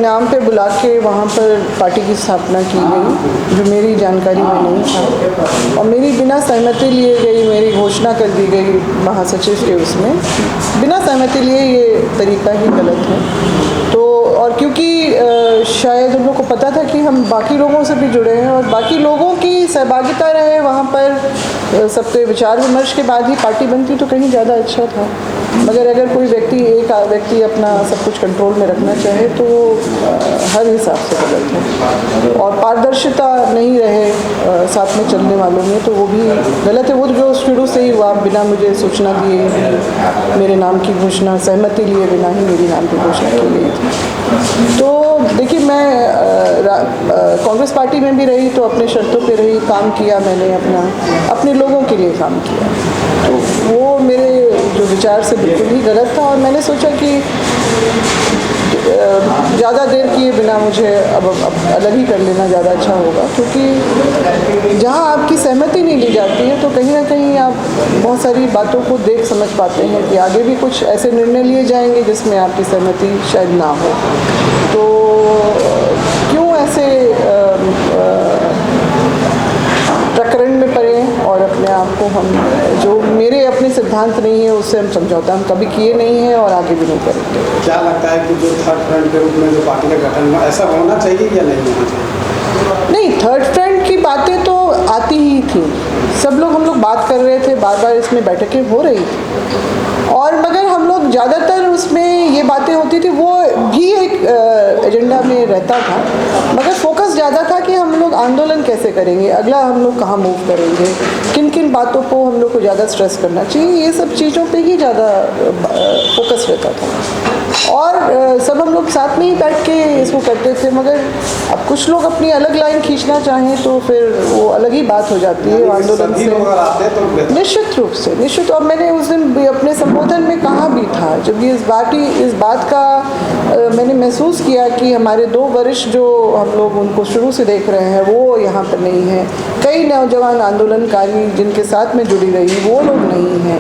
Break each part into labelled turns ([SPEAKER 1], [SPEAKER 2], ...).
[SPEAKER 1] इनाम पे बुला के वहाँ पर पार्टी की स्थापना की गई, जो मेरी जानकारी में नहीं था, और मेरी बिना सहमति लिए गई, मेरी घोषणा कर दी गई महासचिव के उसमें, बिना सहमति लिए। ये तरीका ही गलत है। तो और क्योंकि शायद उन लोगों को पता था कि हम बाकी लोगों से भी जुड़े हैं और बाकी लोगों की सहभागिता रहे वहाँ पर, सबके विचार विमर्श के बाद ही पार्टी बनती तो कहीं ज़्यादा अच्छा था। मगर अगर कोई एक व्यक्ति अपना सब कुछ कंट्रोल में रखना चाहे तो हर हिसाब से गलत है, और पारदर्शिता नहीं रहे साथ में चलने वालों में तो वो भी गलत है। वो जो शुरू से ही हुआ, बिना मुझे सूचना दिए मेरे नाम की घोषणा, सहमति लिए बिना ही मेरी नाम की घोषणा की गई थी। तो देखिए, मैं कांग्रेस पार्टी में भी रही तो अपने शर्तों पे रही, काम किया मैंने, अपने लोगों के लिए काम किया। तो वो मेरे जो विचार से बिल्कुल ही गलत था, और मैंने सोचा कि ज़्यादा देर किए बिना मुझे अब अलग ही कर लेना ज़्यादा अच्छा होगा, क्योंकि जहाँ आपकी सहमति नहीं ली जाती है तो कहीं ना कहीं आप बहुत सारी बातों को देख समझ पाते हैं कि आगे भी कुछ ऐसे निर्णय लिए जाएंगे जिसमें आपकी सहमति शायद ना हो। तो क्यों ऐसे प्रकरण में पड़े और अपने आप को हम, जो मेरे अपने सिद्धांत नहीं है उससे हम समझौता हम कभी किए नहीं हैं और आगे भी नहीं करेंगे।
[SPEAKER 2] क्या लगता है कि जो थर्ड फ्रंट के रूप में जो पार्टी का गठन ऐसा होना चाहिए या नहीं होना चाहिए?
[SPEAKER 1] नहीं, थर्ड फ्रंट की बातें तो आती ही थी, सब लोग हम लोग बात कर रहे थे, बार बार इसमें बैठकें हो रही थी, और मगर हम लोग ज़्यादातर उसमें ये बातें होती थी, वो भी एक एजेंडा में रहता था, मगर फोकस ज़्यादा था कि हम लोग आंदोलन कैसे करेंगे, अगला हम लोग कहाँ मूव करेंगे, किन किन बातों को हम लोग को ज़्यादा स्ट्रेस करना चाहिए, ये सब चीज़ों पे ही ज़्यादा फोकस रहता था। और सब हम लोग साथ में ही बैठ के इसको करते थे, मगर अब कुछ लोग अपनी अलग लाइन खींचना चाहें तो फिर वो अलग ही बात हो जाती है आंदोलन से। निश्चित रूप से, निश्चित। और मैंने उस दिन अपने संबोधन में कहा भी था, जब ये इस बात का मैंने महसूस किया कि हमारे 2 वरिष्ठ जो हम लोग उनको शुरू से देख रहे हैं वो यहाँ पर नहीं हैं, कई नौजवान आंदोलनकारी जिनके साथ में जुड़ी रही वो लोग नहीं हैं,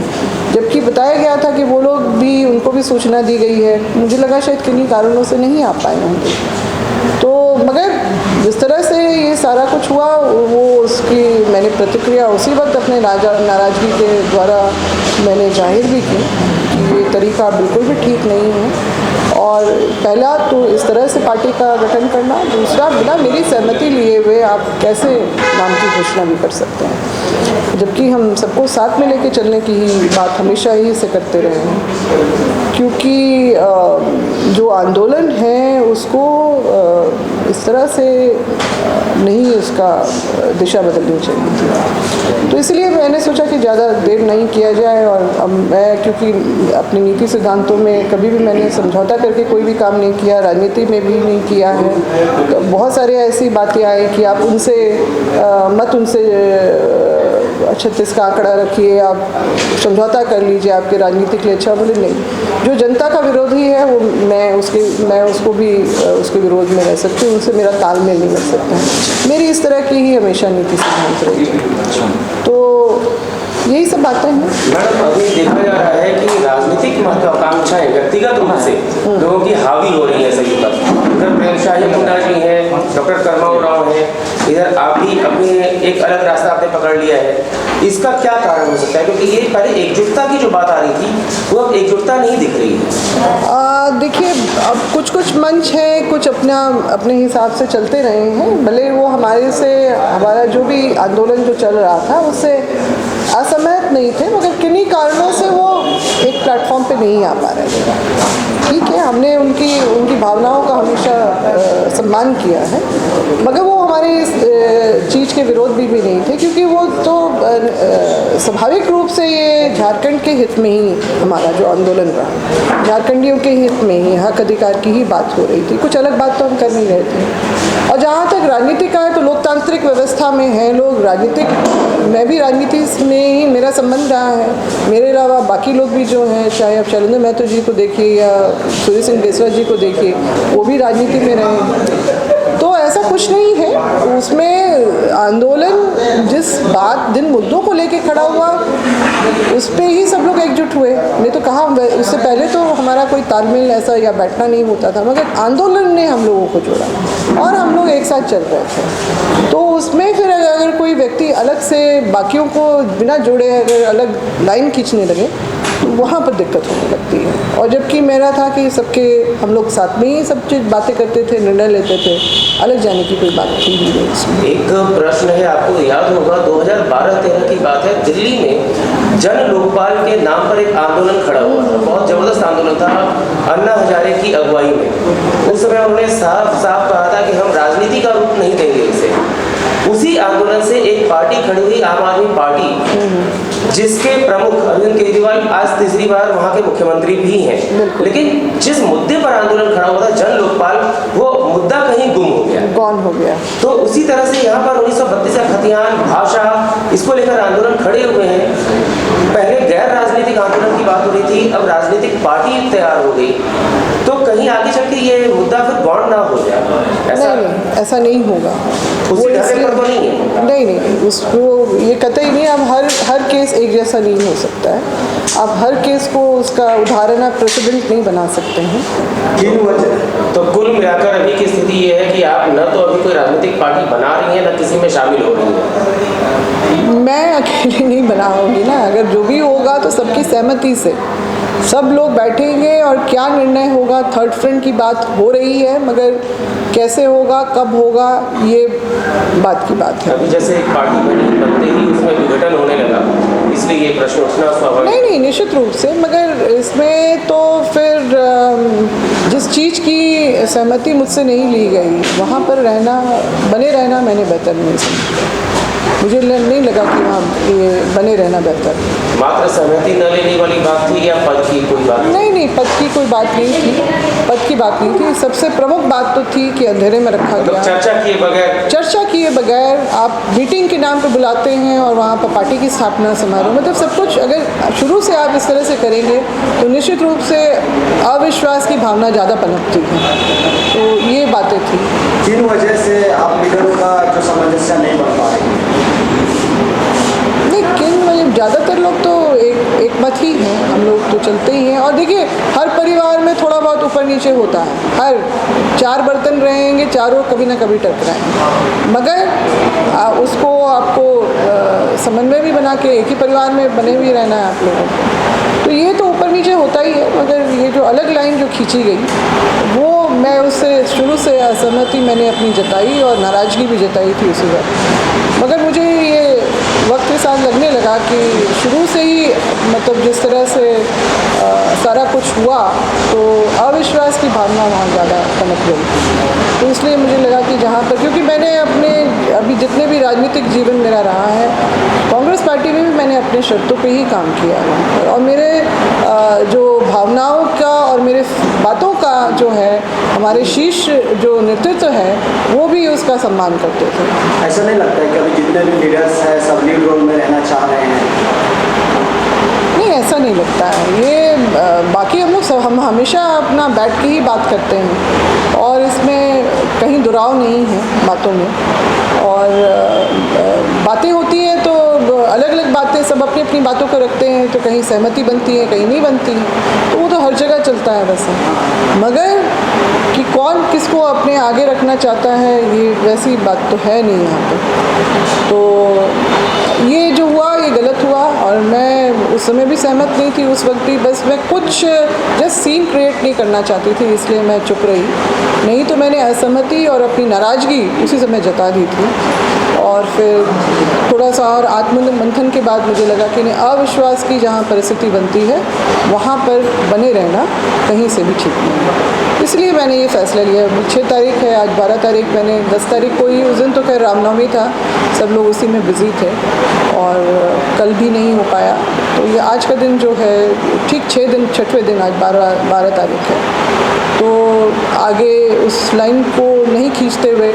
[SPEAKER 1] जबकि बताया गया था कि वो लोग भी, उनको भी सूचना दी गई है, मुझे लगा शायद किन्हीं कारणों से नहीं आ पाए होंगे। तो मगर जिस तरह से ये सारा कुछ हुआ, वो उसकी मैंने प्रतिक्रिया उसी वक्त अपने नाराज़गी के द्वारा मैंने जाहिर भी की कि ये तरीका बिल्कुल भी ठीक नहीं है। और पहला तो इस तरह से पार्टी का गठन करना, दूसरा बिना मेरी सहमति लिए हुए आप कैसे नाम की घोषणा भी कर सकते हैं, जबकि हम सबको साथ में लेके चलने की ही बात हमेशा ही से करते रहे हैं। क्योंकि जो आंदोलन है उसको इस तरह से नहीं उसका दिशा बदलनी चाहिए थी। तो इसलिए मैंने सोचा कि ज़्यादा देर नहीं किया जाए, और अब मैं, क्योंकि अपनी नीति सिद्धांतों में कभी भी मैंने समझौता करके कोई भी काम नहीं किया, राजनीति में भी नहीं किया है। तो बहुत सारे ऐसी बातें आई कि आप उनसे मत उनसे 36 का आंकड़ा रखिए, आप समझौता कर लीजिए, आपके राजनीति के लिए अच्छा। बोले नहीं, जो जनता का विरोधी है वो मैं उसको भी उसके विरोध में रह सकती हूँ, उनसे मेरा तालमेल नहीं लग सकता है। मेरी इस तरह की ही हमेशा नीति सिद्धांत रही है। तो यही सब बातें हैं।
[SPEAKER 3] मैडम, अभी देखा जा रहा है कि राजनीतिक महत्वाकांक्षाएं व्यक्तिगत रूप से लोगों की हावी हो रही है सभी पर। इधर प्रेम शाही मुंडा जी हैं, डॉक्टर करमाऊ राव हैं, इधर आप भी अपने एक अलग रास्ता आपने पकड़ लिया है। इसका क्या कारण हो सकता है? क्योंकि ये पहले एकजुटता की जो बात आ रही थी वो अब एकजुटता नहीं दिख रही है।
[SPEAKER 1] देखिए, अब कुछ मंच है, कुछ अपने हिसाब से चलते रहे हैं, भले वो हमारा जो भी आंदोलन जो चल रहा था उससे असहमत नहीं थे, मगर किन्हीं कारणों से वो एक प्लेटफॉर्म पे नहीं आ पा रहे थे। ठीक है, हमने उनकी भावनाओं का हमेशा सम्मान किया है, मगर वो हमारे इस चीज़ के विरोध भी नहीं थे, क्योंकि वो तो स्वाभाविक रूप से ये झारखंड के हित में ही हमारा जो आंदोलन रहा, झारखंडियों के हित में ही हक अधिकार की ही बात हो रही थी, कुछ अलग बात तो हम कर नहीं रहे थे। और जहाँ तक राजनीति का है तो लोकतांत्रिक व्यवस्था में है लोग मैं भी राजनीति में ही मेरा संबंध रहा है, मेरे अलावा बाकी लोग भी जो हैं, चाहे आप शैलेंद्र महतो जी को देखिए या सूर्य सिंह बेसवा जी को देखिए, वो भी राजनीति में रहे। तो ऐसा कुछ नहीं है उसमें। आंदोलन जिस दिन मुद्दों को लेके खड़ा हुआ उस पे ही सब लोग एकजुट हुए। नहीं तो कहाँ, उससे पहले तो हमारा कोई तालमेल ऐसा या बैठना नहीं होता था, मगर आंदोलन ने हम लोगों को जोड़ा और हम लोग एक साथ चल रहे थे। तो उसमें फिर अगर कोई व्यक्ति अलग से बाकियों को बिना जोड़े अगर अलग लाइन खींचने लगे तो वहाँ पर दिक्कत होने लगती है। और जबकि मेरा था कि सबके हम लोग साथ में ही सब चीज़ बातें करते थे, निर्णय लेते थे, अलग जाने की कोई बात थी ही नहीं इसमें।
[SPEAKER 3] एक प्रश्न है, आपको याद होगा 2012-13 की बात है, दिल्ली में जन लोकपाल के नाम पर एक आंदोलन खड़ा हुआ था। बहुत जबरदस्त आंदोलन था, अन्ना हजारे की अगुवाई में। उस समय उन्होंने साफ साफ कहा था कि हम राजनीति का रूप नहीं देंगे इसे। उसी आंदोलन से एक पार्टी खड़ी हुई, आम आदमी पार्टी, जिसके प्रमुख अरविंद केजरीवाल आज तीसरी बार वहाँ के मुख्यमंत्री भी हैं। लेकिन जिस मुद्दे पर आंदोलन खड़ा हुआ था जन लोकपाल, वो मुद्दा कहीं गुम हो गया,
[SPEAKER 1] गौन हो गया।
[SPEAKER 3] तो उसी तरह से यहाँ पर 1932 का खतियान भाषा, इसको लेकर आंदोलन खड़े हुए हैं। पहले गैर राजनीतिक आंदोलन की बात हो रही थी, अब राजनीतिक पार्टी तैयार हो गई, तो कहीं आगे चल के ये मुद्दा फिर गौण ना हो जाए,
[SPEAKER 1] ऐसा नहीं होगा।
[SPEAKER 3] उसी ढंग पर तो नहीं है।
[SPEAKER 1] नहीं, उसको ये कतई नहीं। अब हर केस एक जैसा नहीं हो सकता है। आप हर केस को उसका उदाहरण प्रेसिडेंट नहीं बना सकते हैं।
[SPEAKER 2] किन वजह
[SPEAKER 3] तो कुल मिलाकर अभी की स्थिति ये है कि आप न तो अभी कोई राजनीतिक पार्टी बना रही हैं, न किसी में शामिल हो रही हैं।
[SPEAKER 1] मैं अकेले नहीं बनाऊंगी ना, अगर जो भी होगा तो सबकी सहमति से सब लोग बैठेंगे और क्या निर्णय होगा। थर्ड फ्रंट की बात हो रही है, मगर कैसे होगा, कब होगा, ये बात की बात है।
[SPEAKER 3] अभी जैसे एक पार्टी बनते ही उसमें विघटन होने लगा, इसलिए ये प्रश्न उठना स्वाभाविक।
[SPEAKER 1] नहीं, निश्चित रूप से, मगर इसमें तो फिर जिस चीज़ की सहमति मुझसे नहीं ली गई वहाँ पर बने रहना मैंने बेहतर नहीं समझा। मुझे नहीं लगा कि वहाँ ये बने रहना बेहतर।
[SPEAKER 3] मात्र सहमति न लेने वाली बात थी या पद की कोई बात?
[SPEAKER 1] नहीं, पद की कोई बात नहीं थी, पद की बात नहीं थी। सबसे प्रमुख बात तो थी कि अंधेरे में रखा गया।
[SPEAKER 3] चर्चा किए बगैर
[SPEAKER 1] आप मीटिंग के नाम पे बुलाते हैं और वहाँ पर पार्टी की स्थापना समारोह, मतलब सब कुछ अगर शुरू से आप इस तरह से करेंगे तो निश्चित रूप से अविश्वास की भावना ज़्यादा पनपती है। तो ये बातें थी।
[SPEAKER 2] किन वजह से आप लीडरों का जो सामंजस्य नहीं बन पा रही?
[SPEAKER 1] ज़्यादातर लोग तो एक मत ही हैं, हम लोग तो चलते ही हैं। और देखिए, हर परिवार में थोड़ा बहुत ऊपर नीचे होता है। हर 4 बर्तन रहेंगे, चारों कभी ना कभी टकराएंगे, मगर उसको आपको समन्वय भी बना के एक ही परिवार में बने भी रहना है आप लोगों को। तो ये तो ऊपर नीचे होता ही है, मगर ये जो अलग लाइन जो खींची गई वो मैं उससे शुरू से असहमति मैंने अपनी जताई और नाराज़गी भी जताई थी उसी वक्त। मगर मुझे ये वक्त के साथ लगने लगा कि शुरू से ही मतलब जिस तरह से सारा कुछ हुआ तो अविश्वास की भावना वहाँ ज़्यादा पनप गई। तो इसलिए मुझे लगा कि जहाँ पर, क्योंकि मैंने अपने अभी जितने भी राजनीतिक जीवन मेरा रहा है, कांग्रेस पार्टी में भी मैंने अपने शर्तों पे ही काम किया है और मेरे जो भावनाओं का और मेरे बातों का जो है, हमारे शीर्ष जो नेतृत्व है वो भी उसका सम्मान करते थे।
[SPEAKER 2] ऐसा नहीं लगता है कि अभी जितने भी लीडर्स हैं सब लीड रोल में रहना चाह रहे हैं?
[SPEAKER 1] नहीं, ऐसा नहीं लगता है। ये बाकी हम हमेशा अपना बैठ के ही बात करते हैं और इसमें कहीं दुराव नहीं है बातों में। और बातें होती हैं तो अलग अलग बातें, सब अपनी अपनी बातों को रखते हैं, तो कहीं सहमति बनती है, कहीं नहीं बनती है, तो वो तो हर जगह चलता है वैसे। मगर कि कौन किसको अपने आगे रखना चाहता है, ये वैसी बात तो है नहीं यहाँ पे। तो ये जो हुआ ये गलत हुआ और मैं उस समय भी सहमत नहीं थी उस वक्त भी। बस मैं कुछ जस्ट सीन क्रिएट नहीं करना चाहती थी, इसलिए मैं चुप रही। नहीं तो मैंने असहमति और अपनी नाराज़गी उसी समय जता दी थी। और फिर थोड़ा सा और आत्ममंथन के बाद मुझे लगा कि नहीं, अविश्वास की जहाँ परिस्थिति बनती है वहाँ पर बने रहना कहीं से भी ठीक नहीं है। इसलिए मैंने ये फ़ैसला लिया। 6 तारीख है, आज 12 तारीख, मैंने 10 तारीख को ही, उस दिन तो खैर रामनवमी था, सब लोग उसी में बिज़ी थे और कल भी नहीं हो पाया। तो ये आज का दिन जो है ठीक 6वें दिन आज 12 तारीख है। तो आगे उस लाइन को नहीं खींचते हुए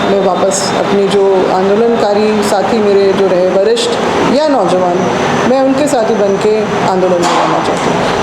[SPEAKER 1] मैं वापस अपनी जो आंदोलनकारी साथी मेरे जो रहे, वरिष्ठ या नौजवान, मैं उनके साथी बन के आंदोलन में रहना चाहती हूँ।